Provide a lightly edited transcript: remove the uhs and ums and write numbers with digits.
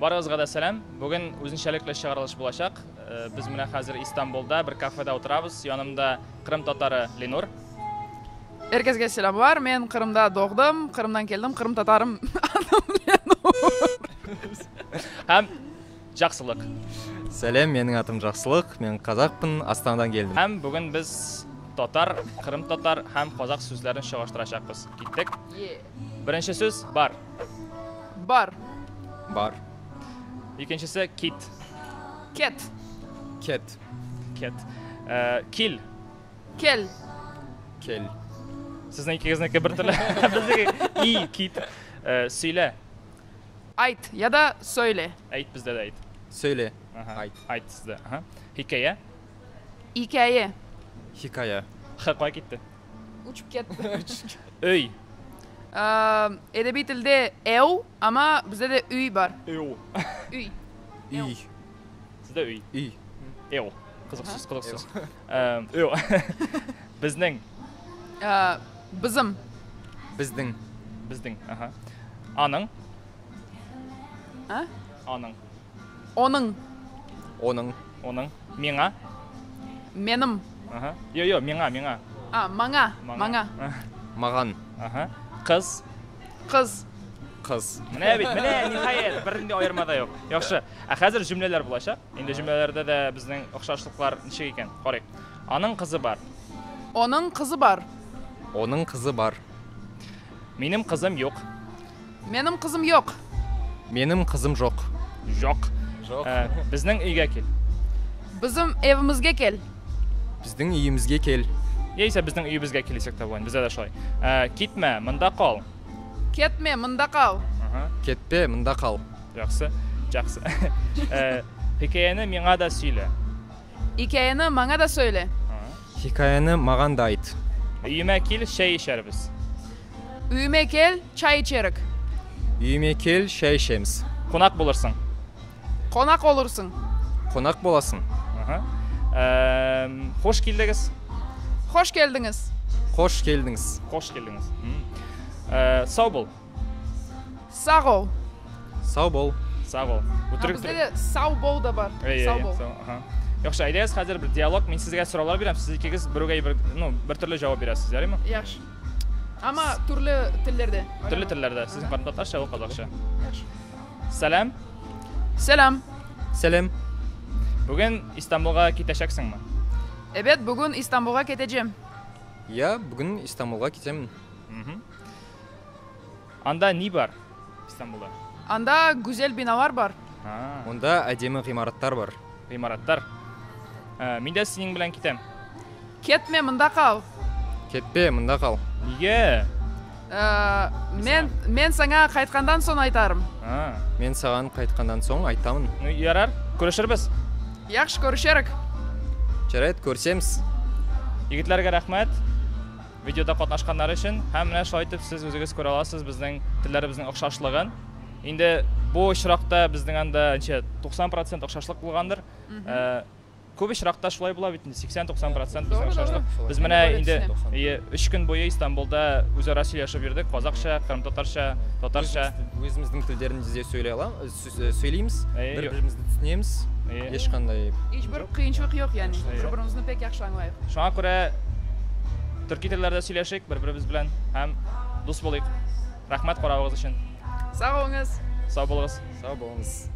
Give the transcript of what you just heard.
Barıгызга да сәлем. Бүген үзенчәлекле чыгарылыш булачак. Без менә хәзер Истанбулда бер кафеда утырабыз. Янымда Кырым татары Ленур. Herkesге selam var. Men Kırım'da doğdum. Kırım'dan geldim. Kırım tatarım. Adım Ленур. Һәм Жақсылык. Сәлем, менің атым Жақсылық, мен қазақпын, Астанадан келдім. Һәм бүген без татар, Кырым татар һәм казак сүзләрен чагыштырачакбыз. Киттек. Беренче сүз бар. Бар. Бар. Икенчесе кит. Ket. Кет. Кет. Кил. Kel. Кел. Сезнең икегезнеке бер төрле. Безнеке и кит. Сөйлә. Ait ya da söyle. Әйт бездә дә әйт. Söyle. Аха. Айт. Әйт сездә. Аха. Хикәя. Hikaye. Хикая. Хакай китте. Uçup ketdi. Өй. Edebi tilde ev ama bizde de üy var. Өй. Üy. Үй. Сездә өй. Үй. Эу. Кызыксыз, кызыксыз. Өй. Безнең. Bizim. Біздің. Безнең. Аха. Аның. Ha? Аның. Onun. Оның. Оның. Миңа. Benim. Аха. Йо, миңа. Manga. Manga. Маған. Аха. Кыз. Kız. Қыз. Менә бит, менә ниһаять, бернинди аермада юк. Яхшы. Хәзер җөмләләр булачак. Инде җөмләләрдә дә безнең охшашлыклар ничек икән? Карыйк. Аның кызы бар. Onun kızı var. Оның қызы бар. Минем кызым юк. Benim kızım yok. Менің қызым жоқ. Жок. Жоқ. Безнең өйгә кил. Bizim evimizge gel. Біздің үйімізге кел. Яисә безнең өебезгә килсәк тә булган. Бездә дә шулай. Китмә, монда кал. Ketme, mında kal. Аха. Кетпе, мында қал. Жақсы. Хикәяне миңа да сөйлә. Hikayeni bana da söyle. Хикаяны маған да айт. Өемә кил, шәй эчәрбез. Üyüme gel, çay içerik. Үйіме кел, шәй ішеміз. Кунак булырсың. Konak olursun. Қонақ боласың. Аха. Хош килдегез. Hoş geldiniz. Қош келдіңіз. Хош келдіңіз. Сау бол. Sağ ol. Сау бол. Сау бол. Bizde de sağ bol da var. Sağ bol. Яхшы, әйдәгез хәзер бер диалог. Мин сезгә сораулар бирәм. Сез икегез бер төрле җавап бирәсез, ярыймы? Yaxşı. Ama türlü tillerde. Төрле телләрдә. Сезнең кырым татарча, ул казакча. Сәлам. Selam. Сәлем. Бүген Истанбулга китәчәксеңме? Evet, bugün İstanbul'a gideceğim. Я бүгін Истанбулға кетемін. Анда ни бар? Истанбулда. Anda güzel binalar var. Онда әдемі ғимараттар бар. Ғимараттар. Мин дә синең белән китәм. Ketme, mında kal. Кетпе, мында қал. Нигә? Men sana kayıtkandan sonra aytarım. Мен саған қайтқандан соң айтамын. Ярар, күрешербез. Yaxşı görüşerek. Жарайды, көрсеміз. Егетләргә рәхмәт. Видеода катнашканнар өчен һәм менә шулай итеп сез үзегез күрә аласыз безнең телләребезнең охшашлыгын. Инде бу очракта безнең анда 90% охшашлык булгандыр. Күп очракта шулай була бит, 80-90% безнең охшашлык. Без менә инде 3 көн буе Истанбулда үзара сөйләшеп йөрдек, казакча, кырым татарча, татарча. Өзіміздің тілдерімізде сөйлейміз, бір-бірімізді түсінеміз. Ешқандай. Hiçbir kıyınçılık yok yani. Birbirimizni pek yaxşı anlayıp. Шуңа күрә төрки телләрдә сөйләшик, бер-беребез белән һәм дус булыйк. Рәхмәт каравыгыз өчен. Sağ olunuz. Сау булыгыз. Сау болыңыз.